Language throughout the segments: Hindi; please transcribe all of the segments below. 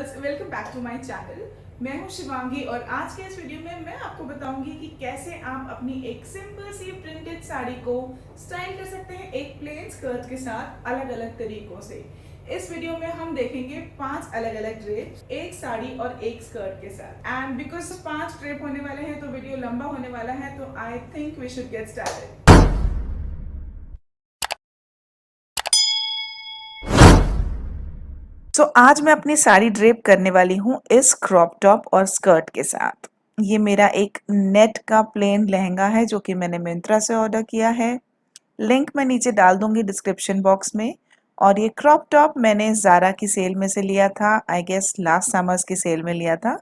Viewers, welcome back to my channel. मैं हूं शिवांगी और आज के इस वीडियो में मैं आपको बताऊंगी कि कैसे आप अपनी एक सिंपल सी प्रिंटेड साड़ी को स्टाइल कर सकते हैं एक प्लेन स्कर्ट के साथ अलग अलग तरीकों से। इस वीडियो में हम देखेंगे 5 अलग अलग ड्रेप एक साड़ी और एक स्कर्ट के साथ। एंड बिकॉज 5 ड्रेप होने वाले हैं तो वीडियो लंबा होने वाला है, तो I think we should get started. आज मैं अपनी साड़ी ड्रेप करने वाली हूँ इस क्रॉप टॉप और स्कर्ट के साथ। ये मेरा एक नेट का प्लेन लहंगा है जो कि मैंने मिंत्रा से ऑर्डर किया है। लिंक मैं नीचे डाल दूंगी डिस्क्रिप्शन बॉक्स में। और ये क्रॉप टॉप मैंने ज़ारा की सेल में से लिया था, आई गेस लास्ट समर्स की सेल में लिया था।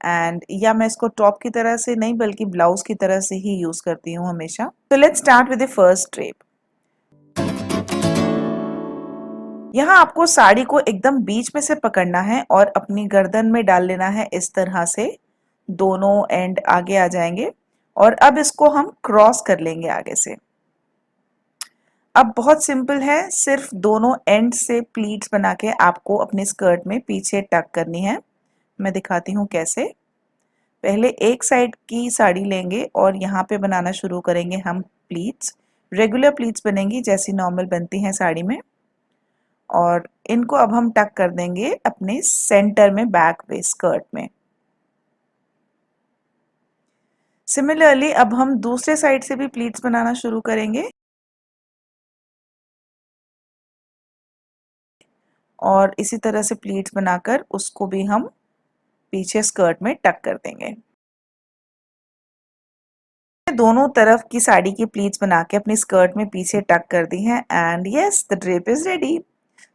एंड या मैं इसको टॉप की तरह से नहीं बल्कि ब्लाउज की तरह से ही यूज़ करती हूँ हमेशा। तो let's start with the first drape. यहाँ आपको साड़ी को एकदम बीच में से पकड़ना है और अपनी गर्दन में डाल लेना है इस तरह से। दोनों एंड आगे आ जाएंगे और अब इसको हम क्रॉस कर लेंगे आगे से। अब बहुत सिंपल है, सिर्फ दोनों एंड से प्लीट्स बना के आपको अपने स्कर्ट में पीछे टक करनी है। मैं दिखाती हूँ कैसे। पहले एक साइड की साड़ी लेंगे और यहाँ पे बनाना शुरू करेंगे हम प्लीट्स। रेगुलर प्लीट्स बनेंगी जैसी नॉर्मल बनती हैं साड़ी में, और इनको अब हम टक कर देंगे अपने सेंटर में बैक पे स्कर्ट में। सिमिलरली अब हम दूसरे साइड से भी प्लीट्स बनाना शुरू करेंगे और इसी तरह से प्लीट्स बनाकर उसको भी हम पीछे स्कर्ट में टक कर देंगे। दोनों तरफ की साड़ी की प्लीट्स बना के अपनी स्कर्ट में पीछे टक कर दी हैं and yes the drape is ready.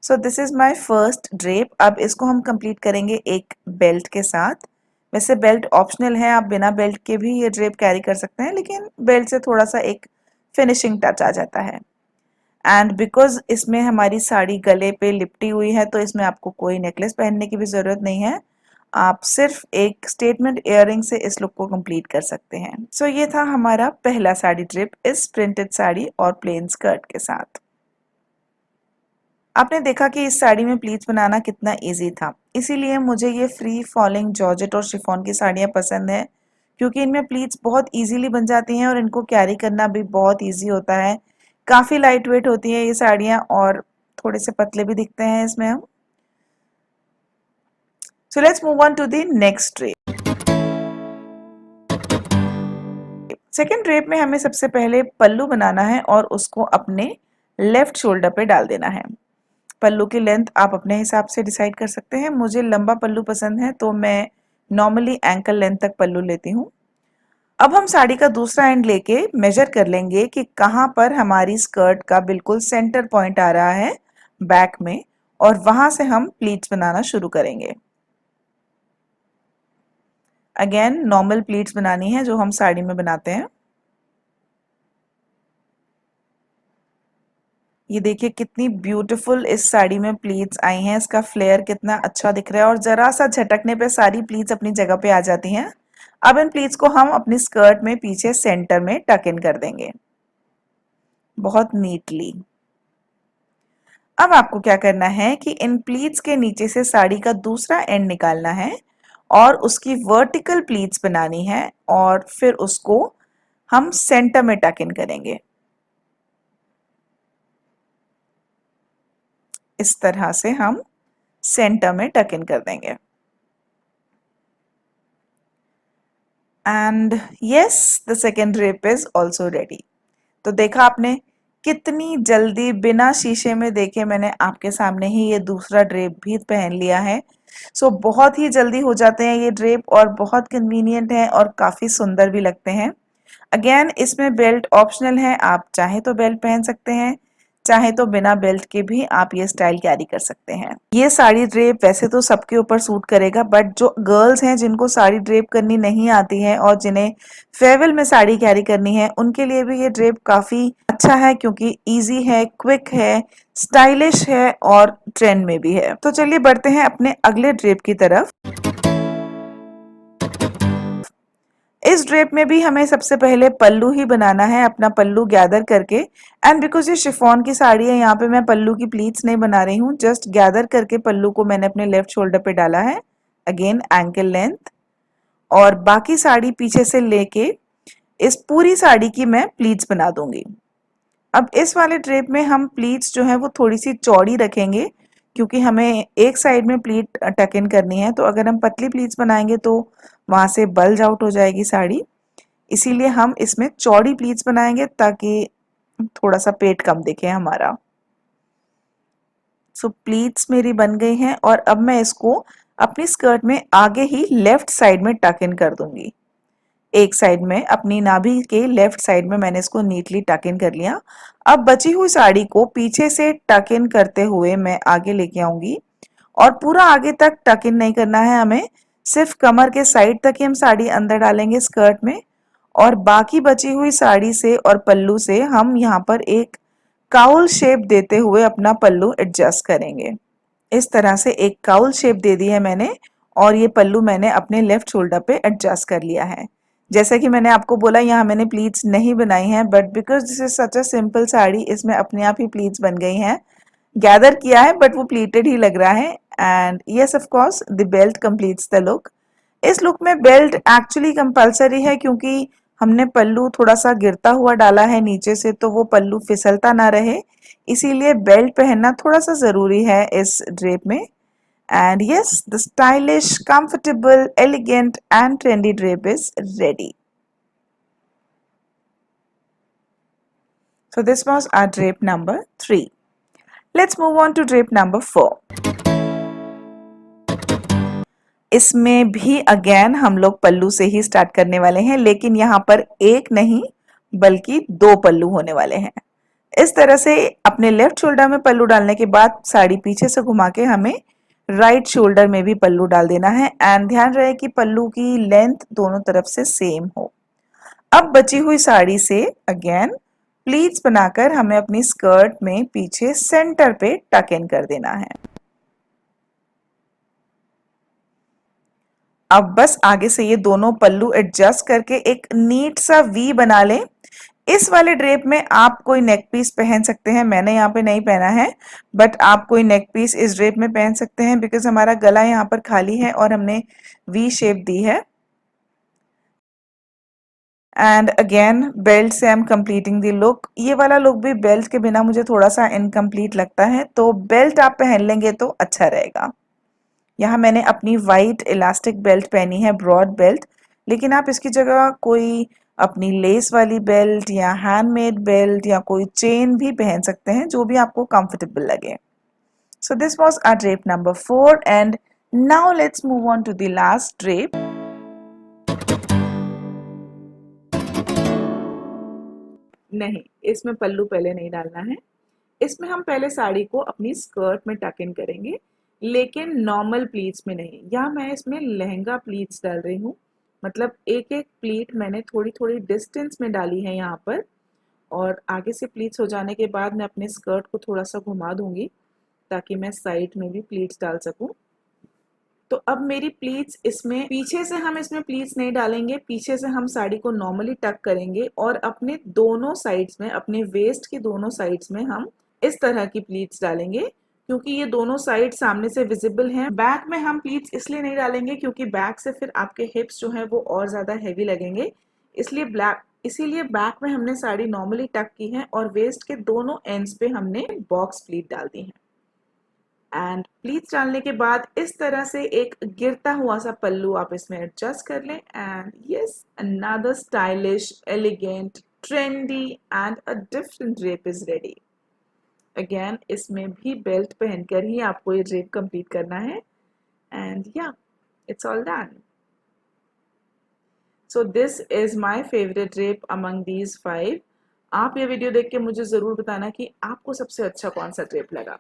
So this is my first drape. अब इसको हम कंप्लीट करेंगे एक बेल्ट के साथ। वैसे बेल्ट ऑप्शनल है, आप बिना बेल्ट के भी ये ड्रेप कैरी कर सकते हैं, लेकिन बेल्ट से थोड़ा सा एक फिनिशिंग टच आ जाता है। एंड बिकॉज इसमें हमारी साड़ी गले पे लिपटी हुई है तो इसमें आपको कोई नेकलेस पहनने की भी ज़रूरत नहीं है। आप सिर्फ एक स्टेटमेंट इयररिंग से इस लुक को कंप्लीट कर सकते हैं। सो ये था हमारा पहला साड़ी ड्रिप इस प्रिंटेड साड़ी और प्लेन स्कर्ट के साथ। आपने देखा कि इस साड़ी में प्लीट्स बनाना कितना इजी था, इसीलिए मुझे ये फ्री फॉलिंग जॉर्जेट और शिफॉन की साड़ियाँ पसंद है, क्योंकि इनमें प्लीट्स बहुत इजीली बन जाती हैं और इनको कैरी करना भी बहुत इजी होता है। काफ़ी लाइट वेट होती है ये साड़ियाँ और थोड़े से पतले भी दिखते हैं इसमें हम। So let's move on to the next drape. Second drape में हमें सबसे पहले पल्लू बनाना है और उसको अपने लेफ्ट शोल्डर पे डाल देना है। पल्लू की लेंथ आप अपने हिसाब से डिसाइड कर सकते हैं। मुझे लंबा पल्लू पसंद है तो मैं नॉर्मली एंकल लेंथ तक पल्लू लेती हूँ। अब हम साड़ी का दूसरा एंड लेके मेजर कर लेंगे कि कहाँ पर हमारी स्कर्ट का बिल्कुल सेंटर पॉइंट आ रहा है बैक में, और वहां से हम प्लीट्स बनाना शुरू करेंगे। अगेन नॉर्मल प्लीट्स बनानी है जो हम साड़ी में बनाते हैं। ये देखिए कितनी ब्यूटीफुल इस साड़ी में प्लीट्स आई हैं, इसका फ्लेयर कितना अच्छा दिख रहा है और जरा सा झटकने पे सारी प्लीट्स अपनी जगह पे आ जाती हैं। अब इन प्लीट्स को हम अपनी स्कर्ट में पीछे सेंटर में टक इन कर देंगे बहुत नीटली। अब आपको क्या करना है कि इन प्लीट्स के नीचे से साड़ी का दूसरा एंड निकालना है और उसकी वर्टिकल प्लीट्स बनानी है और फिर उसको हम सेंटर में टक इन करेंगे इस तरह से। हम सेंटर में टक इन कर देंगे and yes the second drape is also ready. तो देखा आपने कितनी जल्दी बिना शीशे में देखे मैंने आपके सामने ही ये दूसरा ड्रेप भी पहन लिया है। सो बहुत ही जल्दी हो जाते हैं ये ड्रेप और बहुत कन्वीनियंट है और काफ़ी सुंदर भी लगते हैं। अगेन इसमें बेल्ट ऑप्शनल है, आप चाहे तो बेल्ट पहन सकते हैं, चाहे तो बिना बेल्ट के भी आप ये स्टाइल कैरी कर सकते हैं। ये साड़ी ड्रेप वैसे तो सबके ऊपर सूट करेगा, बट जो गर्ल्स हैं जिनको साड़ी ड्रेप करनी नहीं आती है और जिन्हें फेयरवेल में साड़ी कैरी करनी है उनके लिए भी ये ड्रेप काफी अच्छा है, क्योंकि इजी है, क्विक है, स्टाइलिश है और ट्रेंड में भी है। तो चलिए बढ़ते हैं अपने अगले ड्रेप की तरफ। इस ड्रेप में भी हमें सबसे पहले पल्लू ही बनाना है, अपना पल्लू गैदर करके। एंड बिकॉज ये शिफॉन की साड़ी है, यहाँ पे मैं पल्लू की प्लीट्स नहीं बना रही हूँ, जस्ट गैदर करके पल्लू को मैंने अपने लेफ्ट शोल्डर पे डाला है, अगेन एंकल लेंथ। और बाकी साड़ी पीछे से लेके इस पूरी साड़ी की मैं प्लीट्स बना दूंगी। अब इस वाले ड्रेप में हम प्लीट्स जो है वो थोड़ी सी चौड़ी रखेंगे, क्योंकि हमें एक साइड में प्लीट टक इन करनी है। तो अगर हम पतली प्लीट्स बनाएंगे तो वहां से बल्ज आउट हो जाएगी साड़ी, इसीलिए हम इसमें चौड़ी प्लीट्स बनाएंगे ताकि थोड़ा सा पेट कम दिखे हमारा। सो प्लीट्स मेरी बन गई हैं और अब मैं इसको अपनी स्कर्ट में आगे ही लेफ्ट साइड में टक इन कर दूंगी। एक साइड में अपनी नाभि के लेफ्ट साइड में मैंने इसको नीटली टक इन कर लिया। अब बची हुई साड़ी को पीछे से टक इन करते हुए मैं आगे लेके आऊंगी, और पूरा आगे तक टक इन नहीं करना है हमें, सिर्फ कमर के साइड तक ही हम साड़ी अंदर डालेंगे स्कर्ट में। और बाकी बची हुई साड़ी से और पल्लू से हम यहाँ पर एक काउल शेप देते हुए अपना पल्लू एडजस्ट करेंगे। इस तरह से एक काउल शेप दे दी है मैंने, और ये पल्लू मैंने अपने लेफ्ट शोल्डर पे एडजस्ट कर लिया है। जैसे कि मैंने आपको बोला, यहाँ मैंने प्लीट्स नहीं बनाई हैं, but because this is such a simple sari, इसमें अपने आप ही प्लीट्स बन गई हैं। गैदर किया है बट वो प्लीटेड ही लग रहा है। And yes of course the belt completes the look. इस लुक में बेल्ट एक्चुअली कंपलसरी है, क्योंकि हमने पल्लू थोड़ा सा गिरता हुआ डाला है नीचे से, तो वो पल्लू फिसलता ना रहे, इसीलिए बेल्ट पहनना थोड़ा सा जरूरी है इस ड्रेप में। And yes, the stylish, comfortable, elegant and trendy drape is ready. So this was our drape number 3. Let's move on to drape number 4. इसमें भी अगेन हम लोग पल्लू से ही स्टार्ट करने वाले हैं, लेकिन यहाँ पर एक नहीं बल्कि दो पल्लू होने वाले हैं। इस तरह से अपने लेफ्ट शोल्डर में पल्लू डालने के बाद साड़ी पीछे से घुमा के हमें राइट शोल्डर में भी पल्लू डाल देना है। एंड ध्यान रहे कि पल्लू की लेंथ दोनों तरफ से सेम हो। अब बची हुई साड़ी से अगेन प्लीट्स बनाकर हमें अपनी स्कर्ट में पीछे सेंटर पे टक इन कर देना है। अब बस आगे से ये दोनों पल्लू एडजस्ट करके एक नीट सा वी बना लें। इस वाले ड्रेप में आप कोई नेक पीस पहन सकते हैं, मैंने यहाँ पे नहीं पहना है, बट आप कोई नेक पीस इस ड्रेप में पहन सकते हैं, बिकॉज हमारा गला यहाँ पर खाली है और हमने वी शेप दी है। एंड अगेन बेल्ट से I am completing the look. ये वाला लुक भी बेल्ट के बिना मुझे थोड़ा सा इनकम्प्लीट लगता है, तो बेल्ट आप पहन लेंगे तो अच्छा रहेगा। यहाँ मैंने अपनी वाइट इलास्टिक बेल्ट पहनी है, ब्रॉड बेल्ट, लेकिन आप इसकी जगह कोई अपनी लेस वाली बेल्ट या हैंडमेड बेल्ट या कोई चेन भी पहन सकते हैं, जो भी आपको कंफर्टेबल लगे। So this was our drape number 4 and now let's move on to the last drape. नहीं, इसमें पल्लू पहले नहीं डालना है। इसमें हम पहले साड़ी को अपनी स्कर्ट में टक इन करेंगे, लेकिन नॉर्मल प्लीट्स में नहीं। यहाँ मैं इसमें लहंगा प्लीट्स डाल रही हूँ, मतलब एक एक प्लीट मैंने थोड़ी थोड़ी डिस्टेंस में डाली है यहाँ पर, और आगे से प्लीट्स हो जाने के बाद मैं अपने स्कर्ट को थोड़ा सा घुमा दूंगी ताकि मैं साइड में भी प्लीट्स डाल सकूं। तो अब मेरी प्लीट्स इसमें पीछे से हम इसमें प्लीट्स नहीं डालेंगे, पीछे से हम साड़ी को नॉर्मली टक करेंगे और अपने दोनों साइड्स में, अपने वेस्ट की दोनों साइड्स में हम इस तरह की प्लीट्स डालेंगे, क्योंकि ये दोनों साइड सामने से विजिबल हैं। बैक में हम प्लीट्स इसलिए नहीं डालेंगे क्योंकि बैक से फिर आपके हिप्स जो है वो और ज्यादा हैवी लगेंगे, इसीलिए बैक में हमने साड़ी नॉर्मली टक की है और वेस्ट के दोनों एंड्स पे हमने बॉक्स प्लीट डाल दी है। एंड प्लीट्स डालने के बाद इस तरह से एक गिरता हुआ सा पल्लू आप इसमें एडजस्ट कर लें। And yes, another stylish, elegant, trendy and a different drape is ready. Again इसमें भी बेल्ट पहनकर ही आपको ये ड्रेप कंप्लीट करना है। एंड या, it's all done. So this is my favourite drape among these 5। आप ये वीडियो देख के मुझे जरूर बताना कि आपको सबसे अच्छा कौन सा ड्रेप लगा।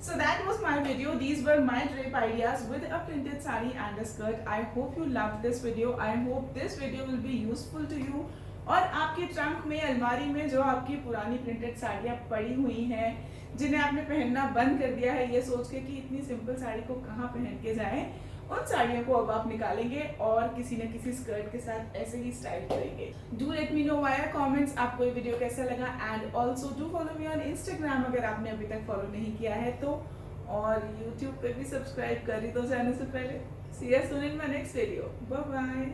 So that was my video. These were my drape ideas with a printed sari and a skirt. I hope you loved this video. I hope this video will be useful to you और आपके ट्रंक में, अलमारी में जो आपकी पुरानी प्रिंटेड साड़ियाँ पड़ी हुई हैं, जिन्हें आपने पहनना बंद कर दिया है ये सोच के कि इतनी सिंपल साड़ी को कहाँ पहन के जाएं, उन साड़ियों को अब आप निकालेंगे और किसी न किसी स्कर्ट के साथ ऐसे ही स्टाइल करेंगे। Do let me know via comments आपको ये वीडियो कैसा लगा, and also do follow me on Instagram अगर आपने अभी तक फॉलो नहीं किया है तो, और यूट्यूब पे भी सब्सक्राइब कर ही दो चैनल से पहले। See you soon in my next video, bye bye.